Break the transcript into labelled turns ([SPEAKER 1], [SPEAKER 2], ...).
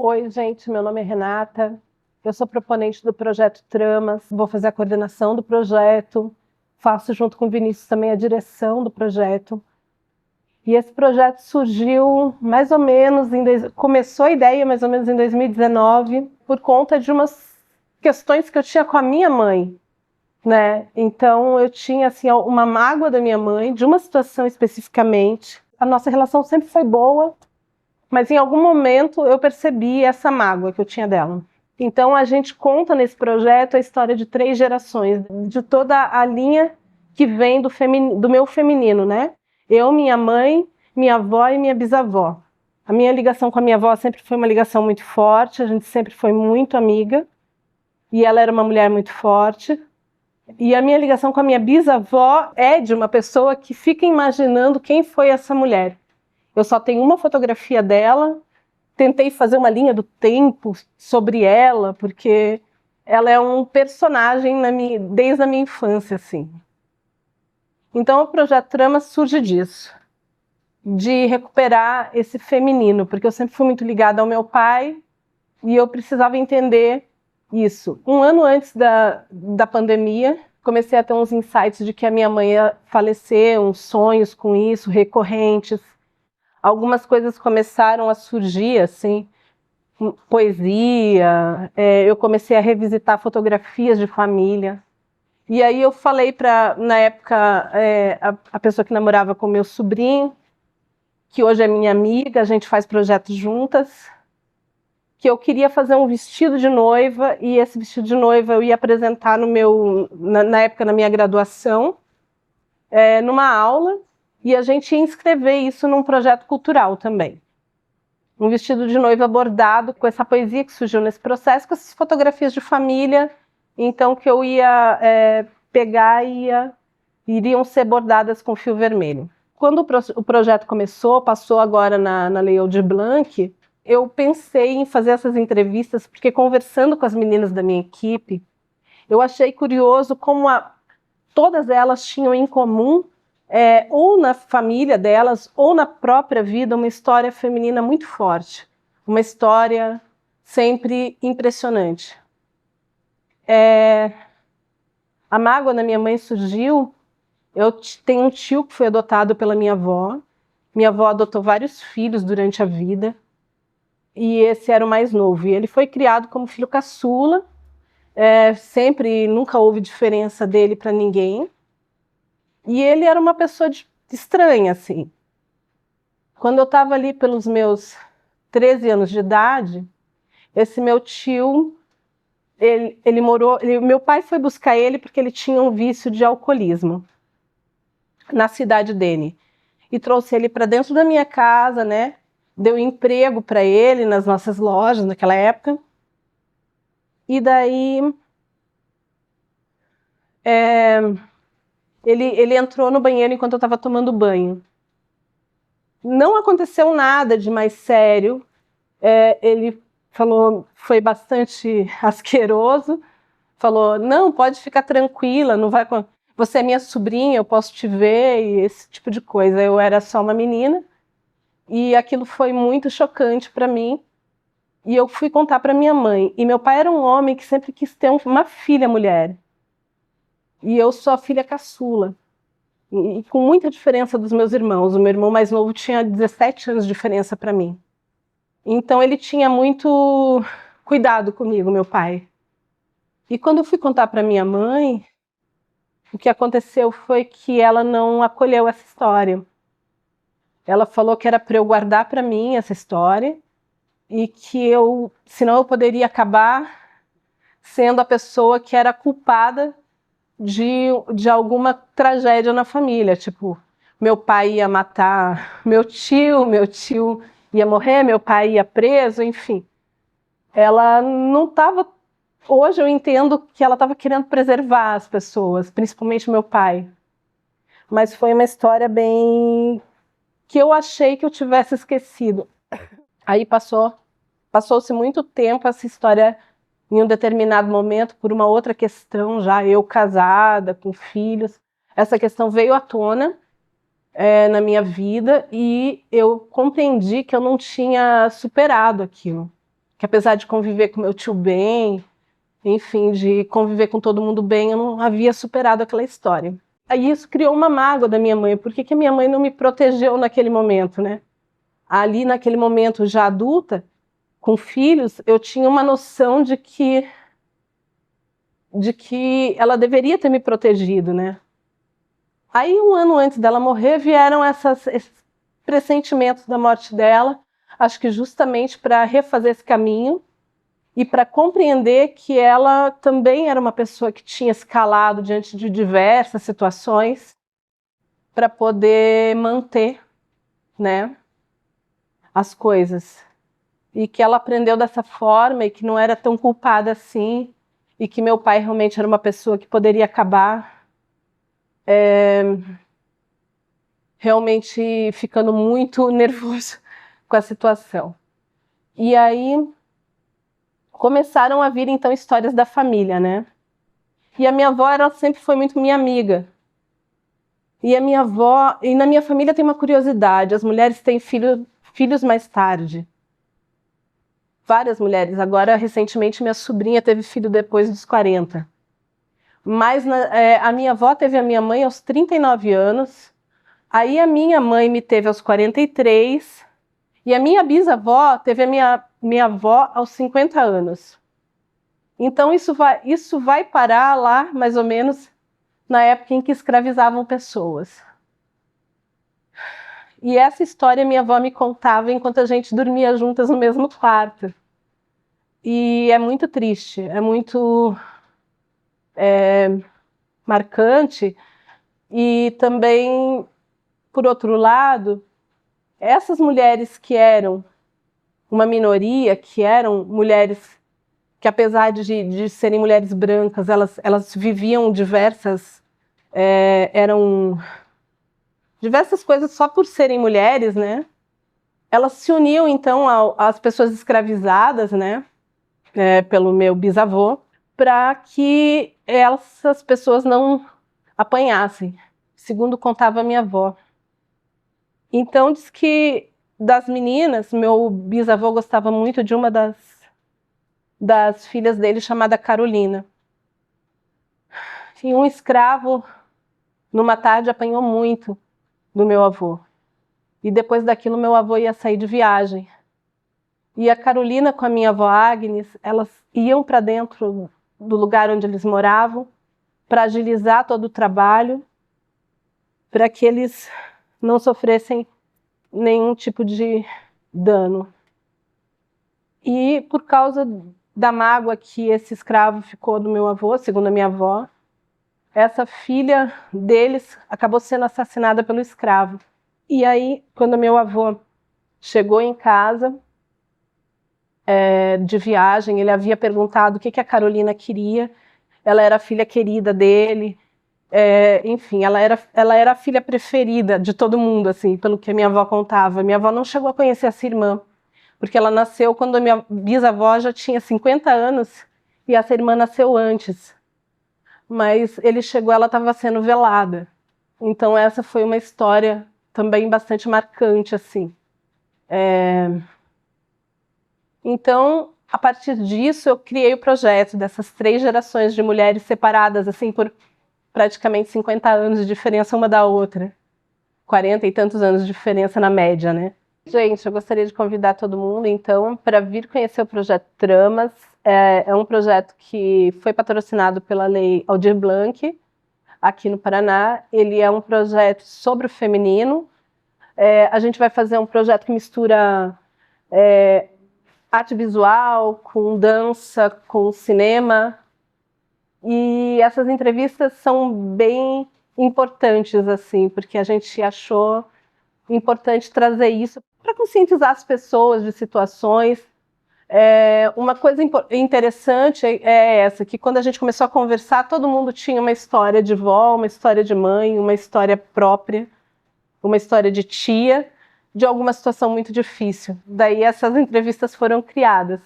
[SPEAKER 1] Oi, gente, meu nome é Renata, eu sou proponente do projeto Tramas, vou fazer a coordenação do projeto, faço junto com o Vinícius também a direção do projeto. E esse projeto surgiu mais ou menos, começou a ideia mais ou menos em 2019, por conta de umas questões que eu tinha com a minha mãe, né? Então eu tinha assim, uma mágoa da minha mãe, de uma situação especificamente. A nossa relação sempre foi boa, mas em algum momento eu percebi essa mágoa que eu tinha dela. Então a gente conta nesse projeto a história de 3 gerações, de toda a linha que vem do meu feminino, né? Eu, minha mãe, minha avó e minha bisavó. A minha ligação com a minha avó sempre foi uma ligação muito forte, a gente sempre foi muito amiga, e ela era uma mulher muito forte. E a minha ligação com a minha bisavó é de uma pessoa que fica imaginando quem foi essa mulher. Eu só tenho uma fotografia dela, tentei fazer uma linha do tempo sobre ela, porque ela é um personagem desde a minha infância, assim. Então o projeto Trama surge disso, de recuperar esse feminino, porque eu sempre fui muito ligada ao meu pai e eu precisava entender isso. Um ano antes da pandemia, comecei a ter uns insights de que a minha mãe ia falecer, uns sonhos com isso, recorrentes. Algumas coisas começaram a surgir, assim, poesia, eu comecei a revisitar fotografias de família. E aí eu falei na época, a pessoa que namorava com meu sobrinho, que hoje é minha amiga, a gente faz projetos juntas, que eu queria fazer um vestido de noiva, e esse vestido de noiva eu ia apresentar na época, na minha graduação, numa aula, e a gente ia inscrever isso num projeto cultural também. Um vestido de noiva bordado com essa poesia que surgiu nesse processo, com essas fotografias de família, então que eu ia pegar e iriam ser bordadas com fio vermelho. Quando o projeto começou, passou agora na Lei Aldir Blanc, eu pensei em fazer essas entrevistas, porque conversando com as meninas da minha equipe, eu achei curioso como todas elas tinham em comum, ou na família delas, ou na própria vida, uma história feminina muito forte. Uma história sempre impressionante. A mágoa da minha mãe surgiu. Eu tenho um tio que foi adotado pela minha avó. Minha avó adotou vários filhos durante a vida. E esse era o mais novo. E ele foi criado como filho caçula. Sempre, nunca houve diferença dele para ninguém. E ele era uma pessoa estranha, assim. Quando eu estava ali pelos meus 13 anos de idade, esse meu tio, meu pai foi buscar ele porque ele tinha um vício de alcoolismo na cidade dele. E trouxe ele para dentro da minha casa, né? Deu emprego para ele nas nossas lojas naquela época. E daí ele entrou no banheiro enquanto eu estava tomando banho. Não aconteceu nada de mais sério. Ele falou, foi bastante asqueroso, falou, não, pode ficar tranquila, não vai, você é minha sobrinha, eu posso te ver, e esse tipo de coisa. Eu era só uma menina, e aquilo foi muito chocante para mim, e eu fui contar para minha mãe. E meu pai era um homem que sempre quis ter uma filha mulher, e eu sou a filha caçula, e com muita diferença dos meus irmãos. O meu irmão mais novo tinha 17 anos de diferença para mim. Então ele tinha muito cuidado comigo, meu pai. E quando eu fui contar para minha mãe, o que aconteceu foi que ela não acolheu essa história. Ela falou que era para eu guardar para mim essa história e que senão eu poderia acabar sendo a pessoa que era culpada de alguma tragédia na família. Tipo, meu pai ia matar meu tio ia morrer, meu pai ia preso, enfim. Ela não estava. Hoje eu entendo que ela estava querendo preservar as pessoas, principalmente meu pai. Mas foi uma história bem que eu achei que eu tivesse esquecido. Aí passou-se muito tempo essa história, em um determinado momento, por uma outra questão, já eu casada, com filhos. Essa questão veio à tona na minha vida e eu compreendi que eu não tinha superado aquilo. que apesar de conviver com meu tio bem, enfim, de conviver com todo mundo bem, eu não havia superado aquela história. Aí isso criou uma mágoa da minha mãe. Por que que a minha mãe não me protegeu naquele momento, né? Ali, naquele momento, já adulta, com filhos, eu tinha uma noção de que ela deveria ter me protegido, né? Aí, um ano antes dela morrer, vieram esses pressentimentos da morte dela, acho que justamente para refazer esse caminho e para compreender que ela também era uma pessoa que tinha se calado diante de diversas situações para poder manter, né, as coisas. E que ela aprendeu dessa forma e que não era tão culpada assim, e que meu pai realmente era uma pessoa que poderia acabar realmente ficando muito nervoso com a situação. E aí começaram a vir então histórias da família, né? E a minha avó, ela sempre foi muito minha amiga. E a minha avó, e na minha família tem uma curiosidade, as mulheres têm filhos mais tarde. Várias mulheres. Agora, recentemente, minha sobrinha teve filho depois dos 40. Mas a minha avó teve a minha mãe aos 39 anos. Aí a minha mãe me teve aos 43. E a minha bisavó teve a minha avó aos 50 anos. Então, isso vai parar lá, mais ou menos, na época em que escravizavam pessoas. E essa história minha avó me contava enquanto a gente dormia juntas no mesmo quarto. E é muito triste, é muito marcante. E também, por outro lado, essas mulheres que eram uma minoria, que eram mulheres que, apesar de serem mulheres brancas, elas viviam eram diversas coisas só por serem mulheres, né? Elas se uniam, então, às pessoas escravizadas, né? Pelo meu bisavô, para que essas pessoas não apanhassem, segundo contava minha avó. Então, diz que das meninas, meu bisavô gostava muito de uma das filhas dele, chamada Carolina. E um escravo, numa tarde, apanhou muito do meu avô. E depois daquilo, meu avô ia sair de viagem. E a Carolina com a minha avó Agnes, elas iam para dentro do lugar onde eles moravam para agilizar todo o trabalho, para que eles não sofressem nenhum tipo de dano. E por causa da mágoa que esse escravo ficou do meu avô, segundo a minha avó, essa filha deles acabou sendo assassinada pelo escravo. E aí, quando meu avô chegou em casa, de viagem, ele havia perguntado o que a Carolina queria. Ela era a filha querida dele, enfim, ela era a filha preferida de todo mundo, assim, pelo que a minha avó contava. Minha avó não chegou a conhecer essa irmã, porque ela nasceu quando a minha bisavó já tinha 50 anos e essa irmã nasceu antes. Mas ele chegou, ela estava sendo velada. Então essa foi uma história também bastante marcante, assim. Então, a partir disso, eu criei o projeto dessas 3 gerações de mulheres separadas, assim, por praticamente 50 anos de diferença uma da outra. 40 e tantos anos de diferença na média, né? Gente, eu gostaria de convidar todo mundo, então, para vir conhecer o projeto Tramas. É um projeto que foi patrocinado pela Lei Aldir Blanc, aqui no Paraná. Ele é um projeto sobre o feminino. A gente vai fazer um projeto que mistura arte visual, com dança, com cinema. E essas entrevistas são bem importantes, assim, porque a gente achou importante trazer isso para conscientizar as pessoas de situações. Uma coisa interessante é essa, que quando a gente começou a conversar, todo mundo tinha uma história de vó, uma história de mãe, uma história própria, uma história de tia, de alguma situação muito difícil. Daí essas entrevistas foram criadas.